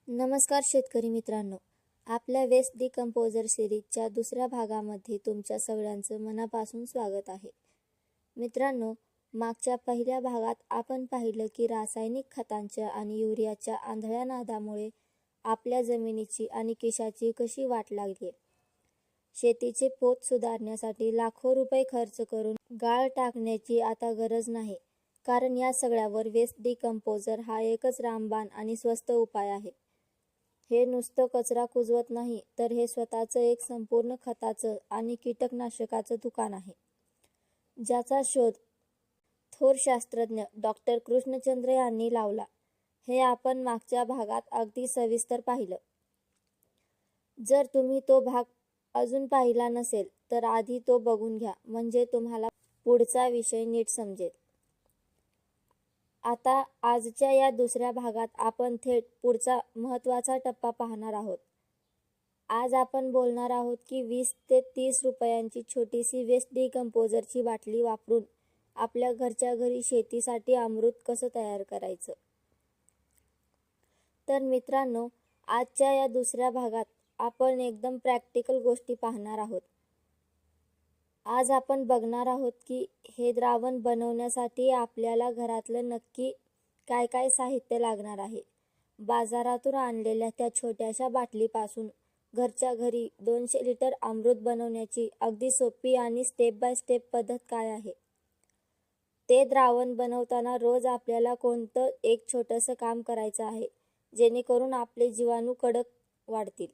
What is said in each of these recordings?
नमस्कार शेतकरी मित्रांनो, आपल्या वेस्ट डिकम्पोजर सिरीजच्या दुसऱ्या भागामध्ये तुमच्या सगळ्यांचं मनापासून स्वागत आहे. मित्रांनो, मागच्या पहिल्या भागात आपण पाहिलं की रासायनिक खतांच्या आणि युरियाच्या आंधळ्या नादामुळे आपल्या जमिनीची आणि केशाची कशी वाट लागली. शेतीचे पोत सुधारण्यासाठी लाखो रुपये खर्च करून गाळ टाकण्याची आता गरज नाही, कारण या सगळ्यावर वेस्ट डिकम्पोजर हा एकच रामबाण आणि स्वस्त उपाय आहे. हे नुसतं कचरा कुजवत नाही, तर हे स्वतःचं एक संपूर्ण खताचं आणि कीटकनाशकाचं दुकान आहे, ज्याचा शोध थोर शास्त्रज्ञ डॉक्टर कृष्णचंद्र यांनी लावला. हे आपण मागच्या भागात अगदी सविस्तर पाहिलं. जर तुम्ही तो भाग अजून पाहिला नसेल तर आधी तो बघून घ्या, म्हणजे तुम्हाला पुढचा विषय नीट समजेल. आता आजच्या या दुसऱ्या भागात आपण थेट पुढचा महत्त्वाचा टप्पा पाहणार आहोत. आज आपण बोलणार आहोत की 20 ते 30 रुपयांची छोटीशी वेस्ट डिकम्पोजरची बाटली वापरून आपल्या घरच्या घरी शेतीसाठी अमृत कसं तयार करायचं. तर मित्रांनो, आजच्या या दुसऱ्या भागात आपण एकदम प्रॅक्टिकल गोष्टी पाहणार आहोत. आज आपण बघणार आहोत की हे द्रावण बनवण्यासाठी आपल्याला घरातलं नक्की काय काय साहित्य लागणार आहे. बाजारातून आणलेल्या त्या छोट्याशा बाटलीपासून घरच्या घरी 200 लिटर अमृत बनवण्याची अगदी सोपी आणि स्टेप बाय स्टेप पद्धत काय आहे. ते द्रावण बनवताना रोज आपल्याला कोणतं एक छोटंसं काम करायचं आहे, जेणेकरून आपले जीवाणू कडक वाढतील.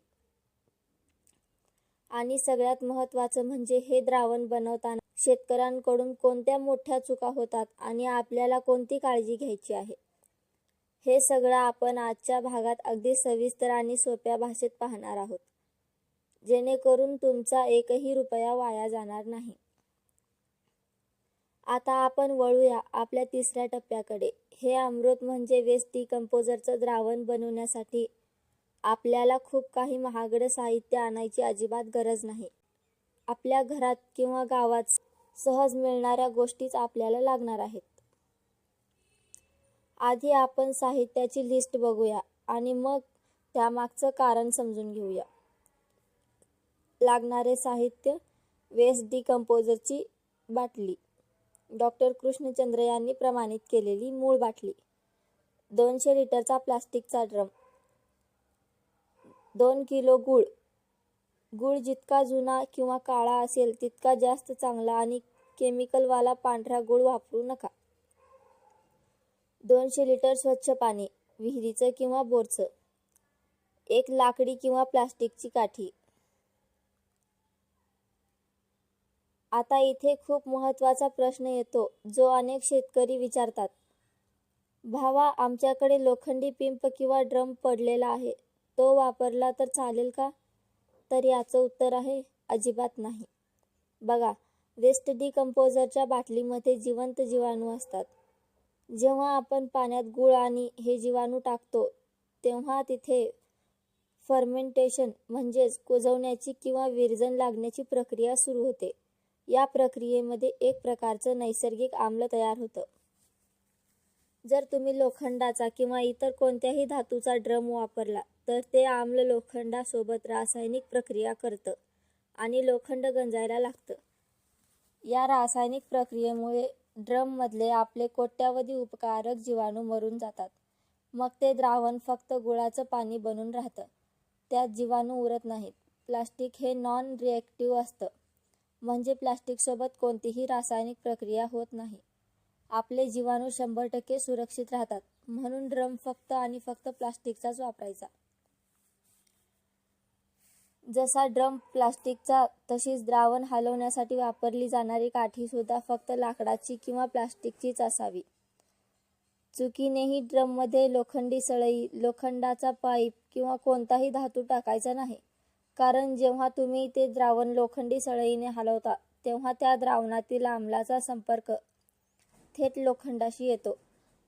आणि सगळ्यात महत्त्वाचं म्हणजे हे द्रावण बनवताना शेतकऱ्यांकडून कोणत्या मोठ्या चुका होतात आणि आपल्याला कोणती काळजी घ्यायची आहे. हे सगळं आपण आजच्या भागात अगदी सविस्तर आणि सोप्या भाषेत पाहणार आहोत, जेणेकरून तुमचा एकही रुपया वाया जाणार नाही. आता आपण वळूया आपल्या तिसऱ्या टप्प्याकडे. हे अमृत म्हणजे वेस्ट डिकम्पोजरचं द्रावण बनवण्यासाठी आपल्याला खूप काही महागडं साहित्य आणायची अजिबात गरज नाही. आपल्या घरात किंवा गावात सहज मिळणाऱ्या गोष्टीच आपल्याला लागणार आहेत. आधी आपण साहित्याची लिस्ट बघूया आणि मग त्यामागचं कारण समजून घेऊया. लागणारे साहित्य: वेस्ट डिकम्पोजरची बाटली, डॉक्टर कृष्णचंद्र यांनी प्रमाणित केलेली मूळ बाटली, 200 लिटरचा प्लास्टिकचा ड्रम, 2 किलो गूळ. गूळ जितका जुना किंवा काळा असेल तितका जास्त चांगला आणि केमिकलवाला पांढरा गूळ वापरू नका. 200 लिटर स्वच्छ पाणी, विहिरीचं किंवा बोरचं. 1 लाकडी किंवा प्लास्टिकची काठी. आता इथे खूप महत्त्वाचा प्रश्न येतो, जो अनेक शेतकरी विचारतात. भावा, आमच्याकडे लोखंडी पिंप किंवा ड्रम पडलेला आहे, तो वापरला तर चालेल का? तर याचं उत्तर आहे, अजिबात नाही. बघा, वेस्ट डिकम्पोजरच्या बाटलीमध्ये जिवंत जीवाणू असतात. जेव्हा आपण पाण्यात गूळ आणि हे जीवाणू टाकतो, तेव्हा तिथे फर्मेंटेशन म्हणजेच कुजवण्याची किंवा विरजण लागण्याची प्रक्रिया सुरू होते. या प्रक्रियेमध्ये एक प्रकारचं नैसर्गिक आम्ल तयार होतं. जर तुम्ही लोखंडाचा किंवा इतर कोणत्याही धातूचा ड्रम वापरला तर ते आम्ल लोखंडासोबत रासायनिक प्रक्रिया करतं आणि लोखंड गंजायला लागतं. या रासायनिक प्रक्रियेमुळे ड्रममधले आपले कोट्यावधी उपकारक जीवाणू मरून जातात. मग ते द्रावण फक्त गुळाचं पाणी बनून राहतं. त्यात जीवाणू उरत नाहीत. प्लास्टिक हे नॉन रिॲक्टिव्ह असतं, म्हणजे प्लास्टिकसोबत कोणतीही रासायनिक प्रक्रिया होत नाही. आपले जीवाणू 100% सुरक्षित राहतात. म्हणून ड्रम फक्त आणि फक्त प्लास्टिकचाच वापरायचा. जसा ड्रम प्लास्टिकचा, तशीच द्रावण हलवण्यासाठी वापरली जाणारी काठीसुद्धा फक्त लाकडाची किंवा प्लास्टिकचीच असावी. चुकीनेही ड्रममध्ये लोखंडी सळई, लोखंडाचा पाईप किंवा कोणताही धातू टाकायचा नाही, कारण जेव्हा तुम्ही ते द्रावण लोखंडी सळईने हलवता तेव्हा त्या द्रावणातील आम्लाचा संपर्क थेट लोखंडाशी येतो.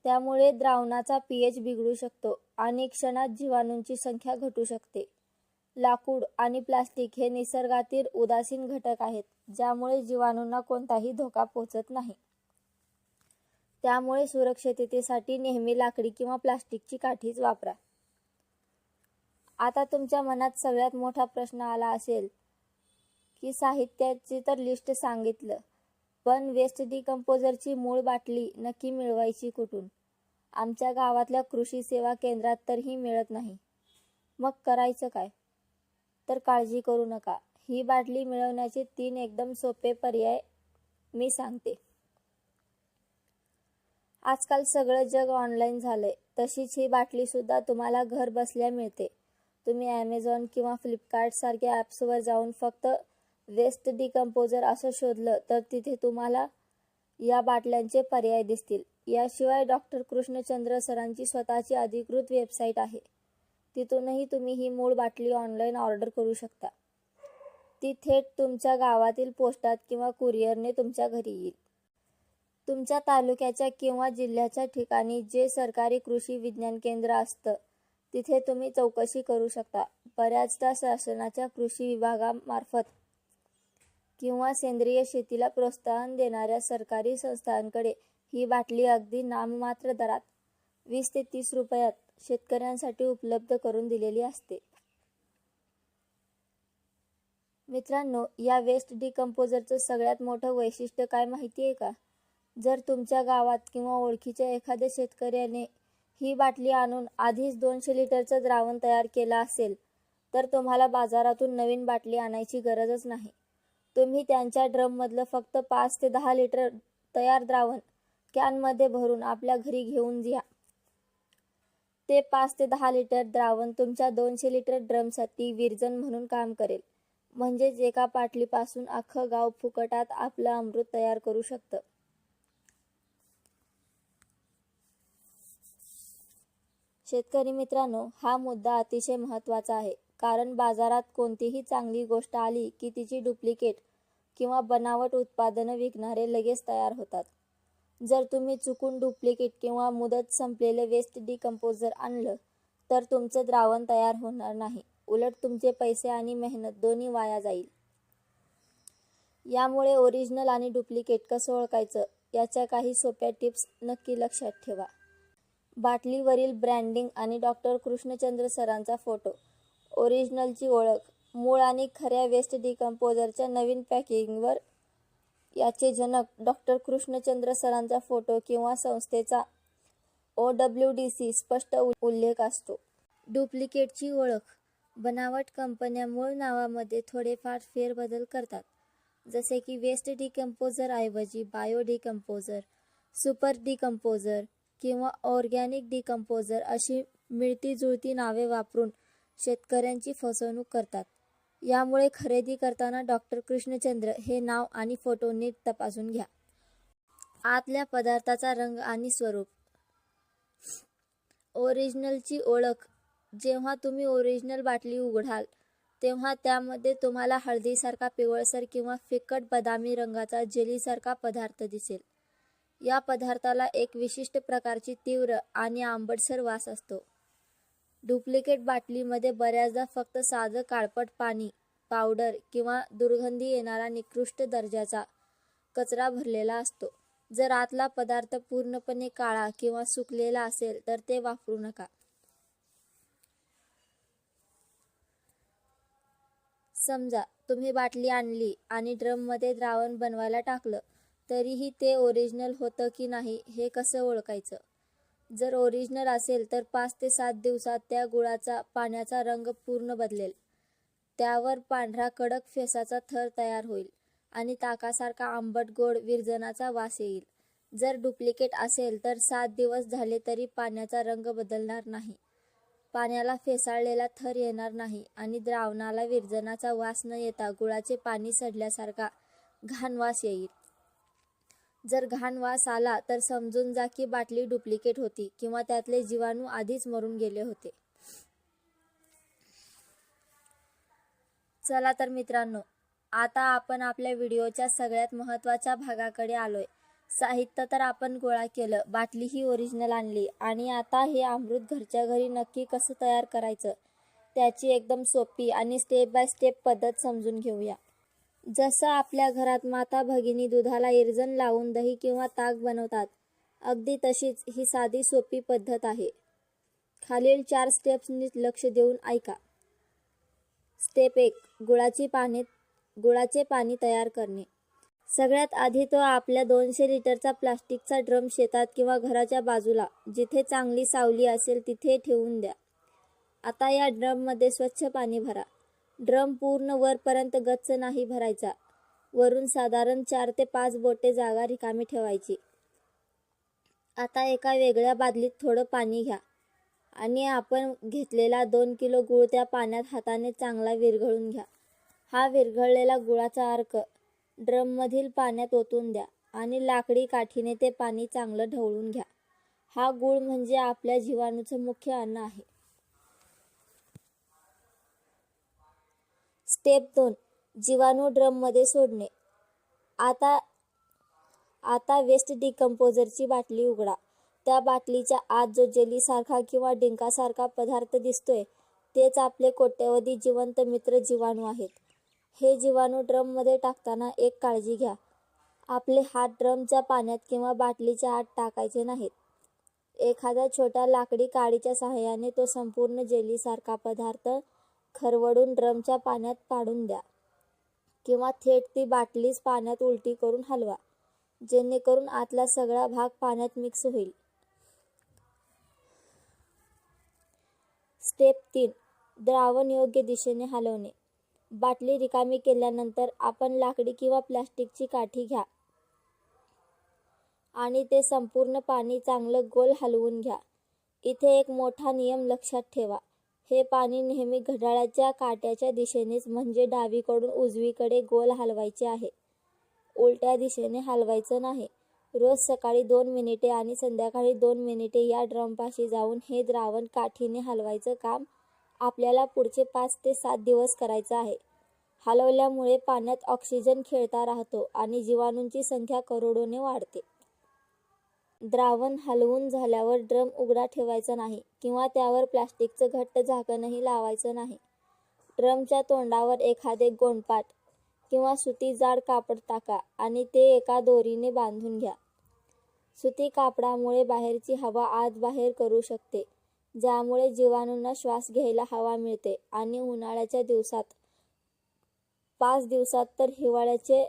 त्यामुळे द्रावणाचा pH बिघडू शकतो आणि क्षणात जीवाणूंची संख्या घटू शकते. लाकूड आणि प्लास्टिक हे निसर्गातील उदासीन घटक आहेत, ज्यामुळे जीवाणूंना कोणताही धोका पोहोचत नाही. त्यामुळे सुरक्षिततेसाठी नेहमी लाकडी किंवा प्लास्टिकची काठीच वापरा. आता तुमच्या मनात सगळ्यात मोठा प्रश्न आला असेल की साहित्याची तर लिस्ट सांगितलं, पण वेस्ट डिकंपोजरची मूळ बाटली नक्की मिळवायची कुठून? आमच्या गावातल्या कृषी सेवा केंद्रात तर ही मिळत नाही. मग करायचं काय? तर काळजी करू नका. ही बाटली मिळवण्याचे 3 एकदम सोपे पर्याय मी सांगते. आजकाल सगळं जग ऑनलाईन झालंय. तशीच ही बाटली सुद्धा तुम्हाला घर बसल्या मिळते. तुम्ही ॲमेझॉन किंवा फ्लिपकार्ट सारख्या ॲप्सवर जाऊन फक्त वेस्ट डिकंपोजर असं शोधलं तर तिथे तुम्हाला या बाटल्यांचे पर्याय दिसतील. याशिवाय डॉक्टर कृष्णचंद्र सरांची स्वतःची अधिकृत वेबसाईट आहे. तिथूनही तुम्ही ही मूळ बाटली ऑनलाईन ऑर्डर करू शकता. ती थेट तुमच्या गावातील पोस्टात किंवा कुरिअरने तुमच्या घरी येईल. तुमच्या तालुक्याच्या किंवा जिल्ह्याच्या ठिकाणी जे सरकारी कृषी विज्ञान केंद्र असतं तिथे तुम्ही चौकशी करू शकता. बऱ्याचदा शासनाच्या कृषी विभागामार्फत किंवा सेंद्रिय शेतीला प्रोत्साहन देणाऱ्या सरकारी संस्थांकडे ही बाटली अगदी नाममात्र दरात 20 ते 30 रुपयात शेतकऱ्यांसाठी उपलब्ध करून दिलेली असते. मित्रांनो, या वेस्ट डिकंपोजरचं सगळ्यात मोठं वैशिष्ट्य काय माहिती आहे का? जर तुमच्या गावात किंवा ओळखीच्या एखाद्या शेतकऱ्याने ही बाटली आणून आधीच 200 लिटरचं द्रावण तयार केलं असेल तर तुम्हाला बाजारातून नवीन बाटली आणायची गरजच नाही. तुम्ही त्यांच्या ड्रममधलं फक्त 5 ते 10 लिटर तयार द्रावण कॅनमध्ये भरून आपल्या घरी घेऊन या. ते 5 ते 10 लिटर द्रावण तुमच्या 200 लिटर ड्रमसाठी विरजण म्हणून काम करेल. म्हणजेच एका बाटलीपासून अख्खं गाव फुकटात आपलं अमृत तयार करू शकतं. शेतकरी मित्रांनो, हा मुद्दा अतिशय महत्त्वाचा आहे. कारण बाजारात कोणतीही चांगली गोष्ट आली की तिची डुप्लिकेट किंवा बनावट उत्पादनं विकणारे लगेच तयार होतात. जर तुम्ही चुकून डुप्लिकेट किंवा मुदत संपलेले वेस्ट डिकंपोजर आणलं तर तुमचं द्रावण तयार होणार नाही. उलट तुमचे पैसे आणि मेहनत दोन्ही वाया जाईल. यामुळे ओरिजिनल आणि डुप्लिकेट कसं ओळखायचं याच्या काही सोप्या टिप्स नक्की लक्षात ठेवा. बाटलीवरील ब्रँडिंग आणि डॉक्टर कृष्णचंद्र सरांचा फोटो. ओरिजिनलची ओळख. मूळ आणि खऱ्या वेस्ट डिकंपोजरच्या नवीन पॅकिंगवर याचे जनक डॉक्टर कृष्णचंद्र सरांचा फोटो किंवा संस्थेचा OWDC स्पष्ट उल्लेख असतो. डुप्लिकेटची ओळख. बनावट कंपन्या मूळ नावामध्ये थोडेफार फेरबदल करतात. जसे की वेस्ट डिकंपोजर ऐवजी बायो डिकंपोजर, सुपर डिकंपोजर किंवा ऑर्गॅनिक डिकंपोजर अशी मिळती जुळती नावे वापरून शेतकऱ्यांची फसवणूक करतात. यामुळे खरेदी करताना डॉक्टर कृष्णचंद्र हे नाव आणि फोटो नीट तपासून घ्या. आतल्या पदार्थाचा रंग आणि स्वरूप. ओरिजिनलची ओळख. जेव्हा तुम्ही ओरिजिनल बाटली उघडाल तेव्हा त्यामध्ये तुम्हाला हळदीसारखा पिवळसर किंवा फिकट बदामी रंगाचा जेलीसारखा पदार्थ दिसेल. या पदार्थाला एक विशिष्ट प्रकारची तीव्र आणि आंबटसर वास असतो. डुप्लिकेट बाटलीमध्ये बऱ्याचदा फक्त साधं काळपट पाणी, पावडर किंवा दुर्गंधी येणारा निकृष्ट दर्जाचा कचरा भरलेला असतो. जर आतला पदार्थ पूर्णपणे काळा किंवा सुकलेला असेल तर ते वापरू नका. समजा तुम्ही बाटली आणली आणि ड्रममध्ये द्रावण बनवायला टाकलं, तरीही ते ओरिजिनल होतं की नाही हे कसं ओळखायचं? जर ओरिजिनल असेल तर 5 ते 7 दिवसात त्या गुळाचा पाण्याचा रंग पूर्ण बदलेल. त्यावर पांढरा कडक फेसाचा थर तयार होईल आणि ताकासारखा आंबट गोड विरजणाचा वास येईल. जर डुप्लिकेट असेल तर 7 दिवस झाले तरी पाण्याचा रंग बदलणार नाही, पाण्याला फेसाळलेला थर येणार नाही आणि द्रावणाला विरजणाचा वास न येता गुळाचे पाणी सडल्यासारखा घाण वास येईल. जर घाण वास आला तर समजून जा की बाटली डुप्लिकेट होती किंवा त्यातले जीवाणू आधीच मरून गेले होते. चला तर मित्रांनो, आता आपण आपल्या व्हिडिओच्या सगळ्यात महत्त्वाच्या भागाकडे आलोय. साहित्य तर आपण गोळा केलं, बाटली ही ओरिजिनल आणली आणि आता हे अमृत घरच्या घरी नक्की कसं तयार करायचं त्याची एकदम सोपी आणि स्टेप बाय स्टेप पद्धत समजून घेऊया. जसं आपल्या घरात माता भगिनी दुधाला इरजण लावून दही किंवा ताक बनवतात, अगदी तशीच ही साधी सोपी पद्धत आहे. खालील 4 स्टेप्स नीट लक्ष देऊन ऐका. स्टेप 1. गुळाचे पाणी तयार करणे. सगळ्यात आधी तो आपल्या 200 लिटरचा प्लास्टिकचा ड्रम शेतात किंवा घराच्या बाजूला जिथे चांगली सावली असेल तिथे ठेवून द्या. आता या ड्रममध्ये स्वच्छ पाणी भरा. ड्रम पूर्ण वरपर्यंत गच्च नाही भरायचा. वरून साधारण 4 ते 5 बोटे जागा रिकामी ठेवायची. आता एका वेगळ्या बादलीत थोडं पाणी घ्या आणि आपण घेतलेला 2 किलो गूळ त्या पाण्यात हाताने चांगला विरघळून घ्या. हा विरघळलेला गुळाचा अर्क ड्रममधील पाण्यात ओतून द्या आणि लाकडी काठीने ते पाणी चांगलं ढवळून घ्या. हा गूळ म्हणजे आपल्या जीवाणूचं मुख्य अन्न आहे. स्टेप 2. जीवाणू ड्रममध्ये सोडणे. आता वेस्ट डिकंपोजरची बाटली उघडा. त्या बाटलीच्या आत जो जेलीसारखा किंवा डिंकासारखा पदार्थ दिसतोय तेच आपले कोट्यवधी जिवंत मित्र जीवाणू आहेत. हे जीवाणू ड्रममध्ये टाकताना एक काळजी घ्या. आपले हात ड्रमच्या पाण्यात किंवा बाटलीच्या आत टाकायचे नाहीत. एखाद्या छोट्या लाकडी काडीच्या साहाय्याने तो संपूर्ण जेलीसारखा पदार्थ खरवडून ड्रमच्या पाण्यात पाडून द्या किंवा थेट ती बाटलीच पाण्यात उलटी करून हलवा, जेणेकरून आतला सगळा भाग पाण्यात मिक्स होईल. स्टेप 3. द्रावण योग्य दिशेने हलवणे. बाटली रिकामी केल्यानंतर आपण लाकडी किंवा प्लास्टिकची काठी घ्या आणि ते संपूर्ण पाणी चांगलं गोल हलवून घ्या. इथे एक मोठा नियम लक्षात ठेवा. हे पाणी नेहमी घड्याळाच्या काट्याच्या दिशेनेच म्हणजे डावीकडून उजवीकडे गोल हलवायचे आहे. उलट्या दिशेने हलवायचं नाही. रोज सकाळी 2 मिनिटे आणि संध्याकाळी 2 मिनिटे या ड्रमपाशी जाऊन हे द्रावण काठीने हलवायचं काम आपल्याला पुढचे 5 ते 7 दिवस करायचं आहे. हलवल्यामुळे पाण्यात ऑक्सिजन खेळता राहतो आणि जीवाणूंची संख्या करोडोने वाढते. द्रावण हलवून झाल्यावर ड्रम उघडा ठेवायचा नाही किंवा त्यावर प्लास्टिकचं घट्ट झाकणही लावायचं नाही. ड्रमच्या तोंडावर एखादे गोणपाट किंवा सुती जाड कापड टाका आणि ते एका दोरीने बांधून घ्या. सुती कापडामुळे बाहेरची हवा आत बाहेर करू शकते, ज्यामुळे जीवाणूंना श्वास घ्यायला हवा मिळते आणि उन्हाळ्याच्या दिवसात 5 दिवसात तर हिवाळ्याचे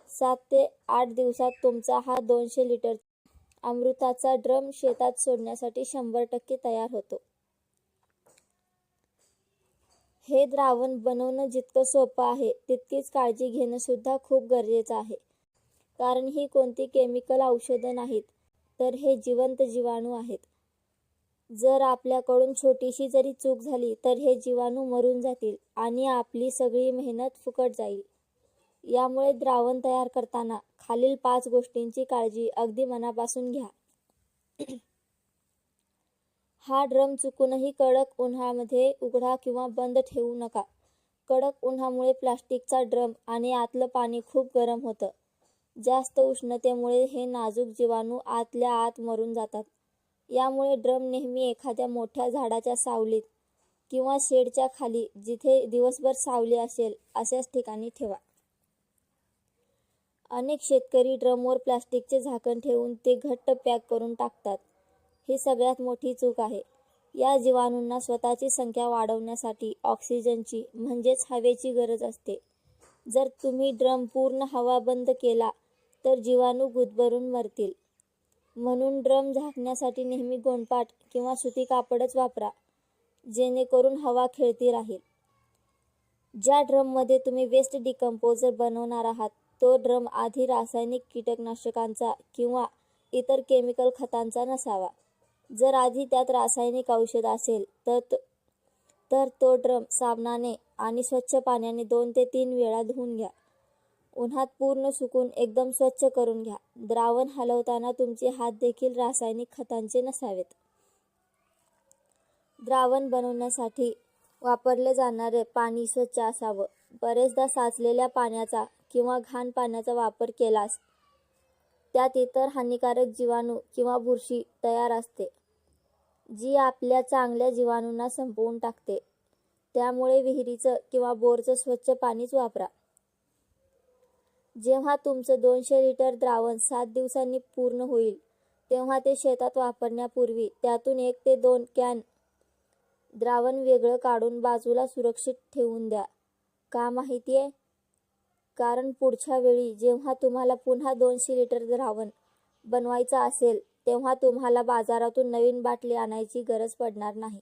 7 ते 8 दिवसात तुमचा हा 200 लिटर अमृताचा ड्रम शेतात सोडण्यासाठी 100% तयार होतो. हे द्रावण बनवणं जितकं सोपं आहे तितकीच काळजी घेणं सुद्धा खूप गरजेचं आहे. कारण ही कोणती केमिकल औषधं नाहीत, तर हे जिवंत जीवाणू आहेत. जर आपल्याकडून छोटीशी जरी चूक झाली तर हे जीवाणू मरून जातील आणि आपली सगळी मेहनत फुकट जाईल. यामुळे द्रावण तयार करताना खालील 5 गोष्टींची काळजी अगदी मनापासून घ्या. हा ड्रम चुकूनही कडक उन्हामध्ये उघडा किंवा बंद ठेवू नका. कडक उन्हामुळे प्लास्टिकचा ड्रम आणि आतलं पाणी खूप गरम होतं. जास्त उष्णतेमुळे हे नाजूक जीवाणू आतल्या आत मरून जातात. यामुळे ड्रम नेहमी एखाद्या मोठ्या झाडाच्या सावलीत किंवा शेडच्या खाली, जिथे दिवसभर सावली असेल, अशाच ठिकाणी ठेवा. अनेक शेतकरी ड्रमवर प्लास्टिकचे झाकण ठेवून ते घट्ट पॅक करून टाकतात. ही सगळ्यात मोठी चूक आहे. या जीवाणूंना स्वतःची संख्या वाढवण्यासाठी ऑक्सिजनची म्हणजेच हवेची गरज असते. जर तुम्ही ड्रम पूर्ण हवाबंद केला तर जीवाणू गुदमरून मरतील. म्हणून ड्रम झाकण्यासाठी नेहमी गोणपाट किंवा सुती कापडच वापरा, जेणेकरून हवा खेळती राहील. ज्या ड्रममध्ये तुम्ही वेस्ट डिकंपोजर बनवणार आहात तो ड्रम आधी रासायनिक कीटकनाशकांचा किंवा इतर केमिकल खतांचा नसावा. जर आधी त्यात रासायनिक औषध असेल तर तो ड्रम साबणाने आणि स्वच्छ पाण्याने 2 ते 3 वेळा धुवून घ्या. उन्हात पूर्ण सुकून एकदम स्वच्छ करून घ्या. द्रावण हलवताना तुमचे हात देखील रासायनिक खतांचे नसावेत. द्रावण बनवण्यासाठी वापरले जाणारे पाणी स्वच्छ असावं. बरेचदा साचलेल्या पाण्याचा किंवा घाण पाण्याचा वापर केल्यास त्यात इतर हानिकारक जीवाणू किंवा बुरशी तयार असते, जी आपल्या चांगल्या जीवाणूंना संपवून टाकते. त्यामुळे विहिरीचं किंवा बोरचं स्वच्छ पाणीच वापरा. जेव्हा तुमचं 200 लिटर द्रावण 7 दिवसांनी पूर्ण होईल, तेव्हा ते शेतात वापरण्यापूर्वी त्यातून 1 ते 2 कॅन द्रावण वेगळं काढून बाजूला सुरक्षित ठेवून द्या. का माहितीये? कारण पुढच्या वेळी जेव्हा तुम्हाला पुन्हा 200 लिटर द्रावण बनवायचं असेल तेव्हा तुम्हाला बाजारातून नवीन बाटली आणायची गरज पडणार नाही.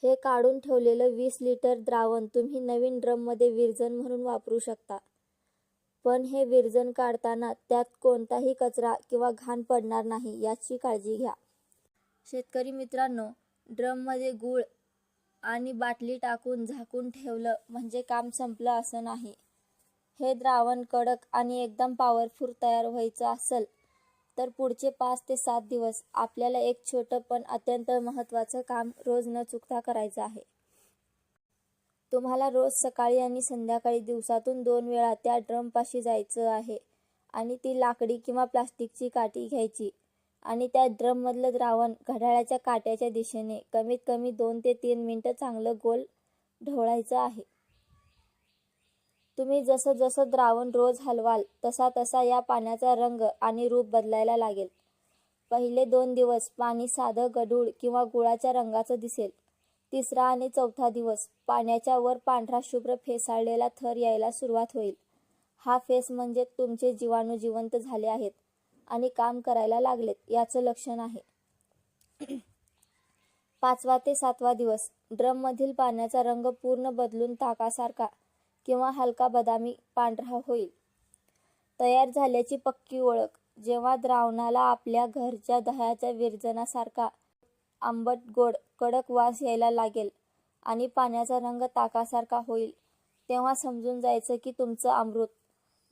हे काढून ठेवलेलं 20 लिटर द्रावण तुम्ही नवीन ड्रममध्ये विरजण म्हणून वापरू शकता. पण हे विरजण काढताना त्यात कोणताही कचरा किंवा घाण पडणार नाही याची काळजी घ्या. शेतकरी मित्रांनो, ड्रममध्ये गूळ आणि बाटली टाकून झाकून ठेवलं म्हणजे काम संपलं असं नाही. हे द्रावण कडक आणि एकदम पॉवरफुल तयार व्हायचं असेल तर पुढचे 5 ते 7 दिवस आपल्याला एक छोटं पण अत्यंत महत्त्वाचं काम रोज न चुकता करायचं आहे. तुम्हाला रोज सकाळी आणि संध्याकाळी दिवसातून 2 वेळा त्या ड्रमपाशी जायचं आहे आणि ती लाकडी किंवा प्लास्टिकची काठी घ्यायची आणि त्या ड्रममधलं द्रावण घड्याळाच्या काट्याच्या दिशेने कमीत कमी 2 ते 3 मिनिटं चांगलं गोल ढवळायचं आहे. तुम्ही जसं जसं द्रावण रोज हलवाल तसा तसा या पाण्याचा रंग आणि रूप बदलायला लागेल. पहिले 2 दिवस पाणी साधं गढूळ किंवा गुळाच्या रंगाचं दिसेल. तिसरा आणि चौथा दिवस पाण्याच्या वर पांढरा शुभ्र फेसाळलेला थर यायला सुरुवात होईल. हा फेस म्हणजे तुमचे जीवाणू जिवंत झाले आहेत आणि काम करायला लागलेत याचं लक्षण आहे. 5वा ते 7वा दिवस ड्रममधील पाण्याचा रंग पूर्ण बदलून ताकासारखा किंवा हलका बदामी पांढरा होईल. तयार झाल्याची पक्की ओळख जेव्हा द्रावणाला आपल्या घरच्या दह्याच्या विरजणासारखा आंबट गोड कडक वास यायला लागेल आणि पाण्याचा रंग ताकासारखा होईल तेव्हा समजून जायचं की तुमचं अमृत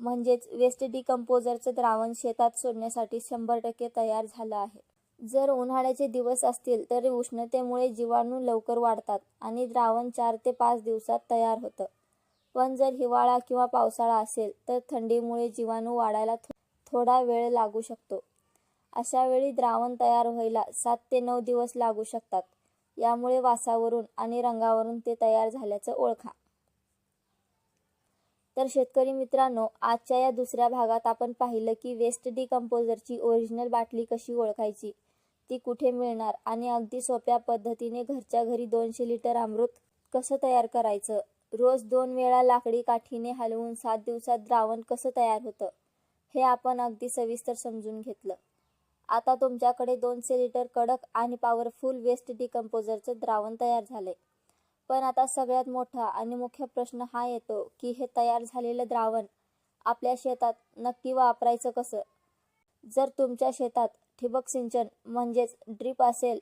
म्हणजेच वेस्ट डिकंपोजरचं द्रावण शेतात सोडण्यासाठी 100% तयार झालं आहे. जर उन्हाळ्याचे दिवस असतील तर उष्णतेमुळे जीवाणू लवकर वाढतात आणि द्रावण 4 ते 5 दिवसात तयार होतं. पण जर हिवाळा किंवा पावसाळा असेल तर थंडीमुळे जीवाणू वाढायला थोडा वेळ लागू शकतो. अशा वेळी द्रावण तयार व्हायला 7 ते 9 दिवस लागू शकतात. यामुळे वासावरून आणि रंगावरून ते तयार झाल्याचं ओळखा. तर शेतकरी मित्रांनो, आजच्या या दुसऱ्या भागात आपण पाहिलं की वेस्ट डिकंपोजरची ओरिजिनल बाटली कशी ओळखायची, ती कुठे मिळणार आणि अगदी सोप्या पद्धतीने घरच्या घरी 200 लिटर अमृत कसं तयार करायचं. रोज 2 वेळा लाकडी काठीने हलवून 7 दिवसात द्रावण कसं तयार होतं हे आपण अगदी सविस्तर समजून घेतलं. आता तुमच्याकडे 200 लिटर कडक आणि पॉवरफुल वेस्ट डिकंपोजरचं द्रावण तयार झालंय. पण आता सगळ्यात मोठा आणि मुख्य प्रश्न हा येतो की हे तयार झालेलं द्रावण आपल्या शेतात नक्की वापरायचं कसं. जर तुमच्या शेतात ठिबक सिंचन म्हणजेच ड्रीप असेल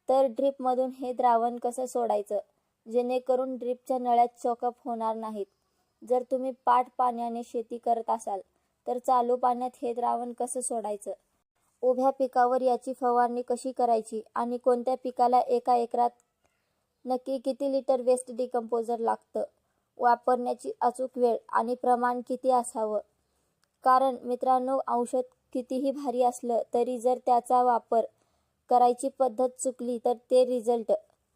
तर ड्रीपमधून हे द्रावण कसं सोडायचं जेणेकरून ड्रीपच्या नळ्या चोकअप होणार नाहीत. जर तुम्ही पाट पाण्याने शेती करत असाल तर चालू पाण्यात हे द्रावण कसं सोडायचं. उभ्या पिकावर याची फवारणी कशी करायची आणि कोणत्या पिकाला एका एकरात नक्की किती लिटर वेस्ट डिकंपोजर लागतं. वापरण्याची अचूक वेळ आणि प्रमाण किती असावं. कारण मित्रांनो, औषध कितीही भारी असलं तरी जर त्याचा वापर करायची पद्धत चुकली तर ते रिझल्ट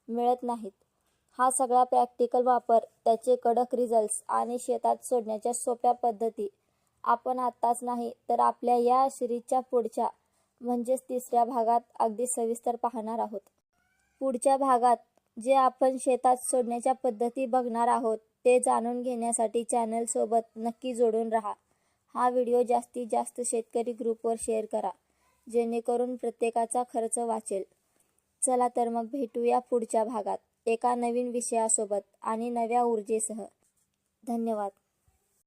मिळत नाहीत. हा सगळा प्रॅक्टिकल वापर, त्याचे कडक रिझल्ट्स आणि शेतात सोडण्याच्या सोप्या पद्धती आपण आत्ताच नाही तर आपल्या या सिरीजच्या पुढच्या म्हणजेच 3ऱ्या भागात अगदी सविस्तर पाहणार आहोत. पुढच्या भागात जे आपण शेतात सोडण्याच्या पद्धती बघणार आहोत ते जाणून घेण्यासाठी चॅनलसोबत नक्की जोडून राहा. हा व्हिडिओ जास्तीत जास्त शेतकरी ग्रुपवर शेअर करा जेणेकरून प्रत्येकाचा खर्च वाचेल. चला तर मग भेटूया पुढच्या भागात एका नवीन विषयासोबत आणि नव्या ऊर्जेसह. धन्यवाद.